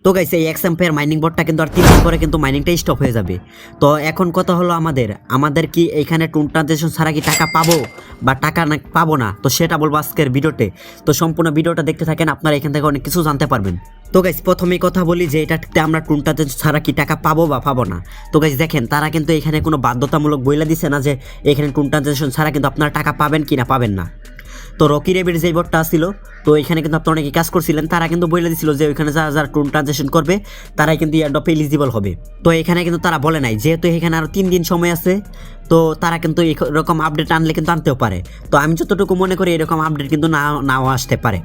তো গাইস এই এক্সাম্পের মাইনিং বোর্ডটা কিন্তু আর 3 দিন পরে কিন্তু মাইনিংটা স্টপ হয়ে যাবে। তো এখন কথা হলো আমাদের কি এইখানে টুন ট্রানজেকশন ছাড়া কি টাকা পাবো বা টাকা না পাবো না, তো সেটা বলবো আজকের ভিডিওতে। তো সম্পূর্ণ ভিডিওটা দেখতে থাকেন, আপনারা এখান থেকে অনেক কিছু জানতে পারবেন। তো গাইস প্রথমেই কথা বলি যে এটাতে আমরা টুন ট্রানজেকশন ছাড়া কি টাকা পাবো বা পাবো না। তো গাইস দেখেন, তারা কিন্তু এখানে কোনো বাধ্যতামূলক বইলা দিছে না যে এখানে টুন ট্রানজেকশন ছাড়া কিন্তু আপনারা টাকা পাবেন কি না পাবেন না। তো রকি রেবির যে বোর্ডটা ছিল, তো এখানে কিন্তু আপনারা অনেকে কাজ করছিলেন, তারা কিন্তু বলে দিছিল যে ওইখানে যারা যারা টুন ট্রানজেকশন করবে তারাই কিন্তু এয়ারড্রপে এলিজিবল হবে। তো এখানে কিন্তু তারা বলে নাই, যেহেতু এখানে আরও 3 দিন সময় আছে, তো তারা কিন্তু এরকম আপডেট আনলে কিন্তু আনতেও পারে। তো আমি যতটুকু মনে করি এরকম আপডেট কিন্তু নাও আসতে পারে।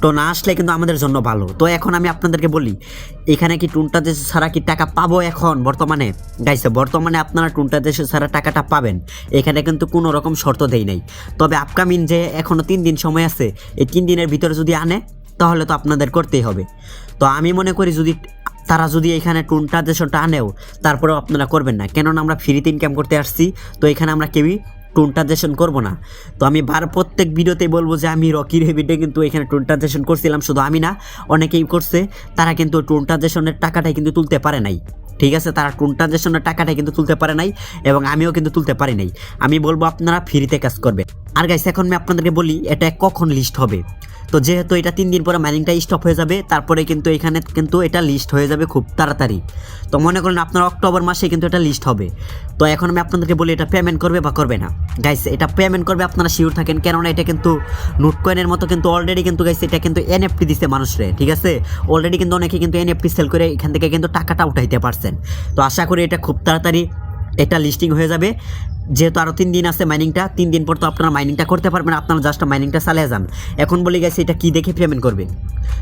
তো না আসলে কিন্তু আমাদের জন্য ভালো। তো এখন আমি আপনাদেরকে বলি, এখানে কি টুন ট্রানজেকশন ছাড়া কি টাকা পাবো এখন বর্তমানে? গাইছে বর্তমানে আপনারা টুন ট্রানজেকশন ছাড়া টাকাটা পাবেন, এখানে কিন্তু কোনো রকম শর্ত দেই নাই। তবে আপকামিং যে এখনও 3 দিন সময় আছে, এই 3 দিনের ভিতরে যদি আনে তাহলে তো আপনাদের করতেই হবে। তো আমি মনে করি তারা যদি এখানে টুন ট্রানজেকশনটা আনেও তারপরেও আপনারা করবেন না, কেননা আমরা ফ্রিতে ইনকাম করতে আসছি। তো এখানে আমরা কেউই টুন ট্রানজেকশন করবো না। তো আমি প্রত্যেক ভিডিওতেই বলবো যে আমি রকির হেভিডে কিন্তু এখানে টুন ট্রানজেকশন করছিলাম, শুধু আমি না অনেকেই করছে। তারা কিন্তু টুন ট্রানজেকশনের টাকাটাই কিন্তু তুলতে পারে নাই, ঠিক আছে? তারা টুন ট্রানজেকশনের টাকাটাই কিন্তু তুলতে পারে নাই, এবং আমিও কিন্তু তুলতে পারি নাই। আমি বলবো আপনারা ফ্রিতে কাজ করবে। আর গাইস এখন আমি আপনাদেরকে বলি এটা কখন লিস্ট হবে। তো যেহেতু এটা 3 দিন পরে মাইনিংটা স্টপ হয়ে যাবে, তারপরে কিন্তু এখানে কিন্তু এটা লিস্ট হয়ে যাবে খুব তাড়াতাড়ি। তো মনে করেন আপনার অক্টোবর মাসে কিন্তু এটা লিস্ট হবে। তো এখন আমি আপনাদেরকে বলি এটা পেমেন্ট করবে বা করবে না। গাইস এটা পেমেন্ট করবে, আপনারা শিওর থাকেন, কেননা এটা কিন্তু নোট কয়েনের মতো কিন্তু অলরেডি কিন্তু গাইস এটা কিন্তু এনএফটি দিচ্ছে মানুষরে, ঠিক আছে? অলরেডি কিন্তু অনেকে কিন্তু এনএফটি সেল করে এখান থেকে কিন্তু টাকাটা উঠাইতে পারছেন। তো আশা করি এটা খুব তাড়াতাড়ি এটা লিস্টিং হয়ে যাবে। যেহেতু আরও 3 দিন আছে মাইনিংটা, 3 দিন পর তো আপনারা মাইনিংটা করতে পারবেন, আপনারা জাস্ট মাইনিংটা চালিয়ে যান। এখন বলি গেছে এটা কি দেখে পেমেন্ট করবে।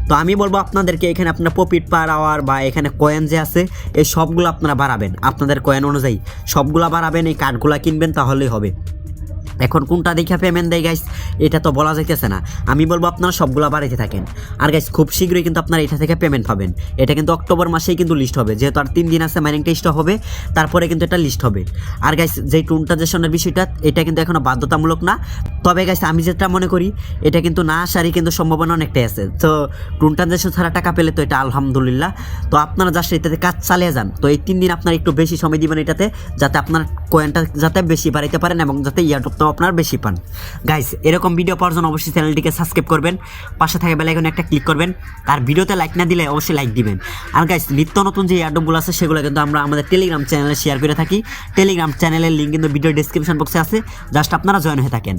তো আমি বলবো আপনাদেরকে এখানে আপনার প্রফিট পার আওয়ার বা এখানে কয়েন যে আছে এই সবগুলো আপনারা বাড়াবেন, আপনাদের কয়েন অনুযায়ী সবগুলা বাড়াবেন, এই কার্ডগুলা কিনবেন, তাহলেই হবে। এখন কোনটা দেখে পেমেন্ট দেয় গাইস এটা তো বলা যাইতেছে না। আমি বলবো আপনারা সবগুলা বাড়াইতে থাকেন। আর গাইস খুব শীঘ্রই কিন্তু আপনারা এটা থেকে পেমেন্ট পাবেন। এটা কিন্তু অক্টোবর মাসেই কিন্তু লিস্ট হবে, যেহেতু আর 3 দিন আছে মাইনিংটা স্টপ হবে, তারপরে কিন্তু এটা লিস্ট হবে। আর গাইস যেই টুন ট্রানজেকশনের বিষয়টা, এটা কিন্তু এখনো বাধ্যতামূলক না। তবে গাইস আমি যেটা মনে করি এটা কিন্তু না আসারই কিন্তু সম্ভাবনা অনেকটাই আছে। তো টুন ট্রানজেকশন ছাড়া টাকা পেলে তো এটা আলহামদুলিল্লাহ। তো আপনারা জাস্ট এটাতে কাজ চালিয়ে যান। তো এই 3 দিন আপনারা একটু বেশি সময় দিবেন এটাতে, যাতে আপনার কয়েনটা যাতে বেশি বাড়াইতে পারেন এবং যাতে ইয়ারড্রপটাও আপনার বেশি পান। গাইস এরকম ভিডিও পাওয়ার জন্য অবশ্যই চ্যানেলটিকে সাবস্ক্রাইব করবেন, পাশে থাকা বেল আইকনে একটা ক্লিক করবেন, আর ভিডিওতে লাইক না দিলে অবশ্যই লাইক দিবেন। আর গাইস নিত্য নতুন যে এয়ারড্রপগুলো আছে সেগুলো কিন্তু আমরা আমাদের টেলিগ্রাম চ্যানেলে শেয়ার করে থাকি। টেলিগ্রাম চ্যানেলের লিঙ্ক কিন্তু ভিডিও ডেসক্রিপশন বক্সে আছে, জাস্ট আপনারা জয়েন হয়ে থাকেন।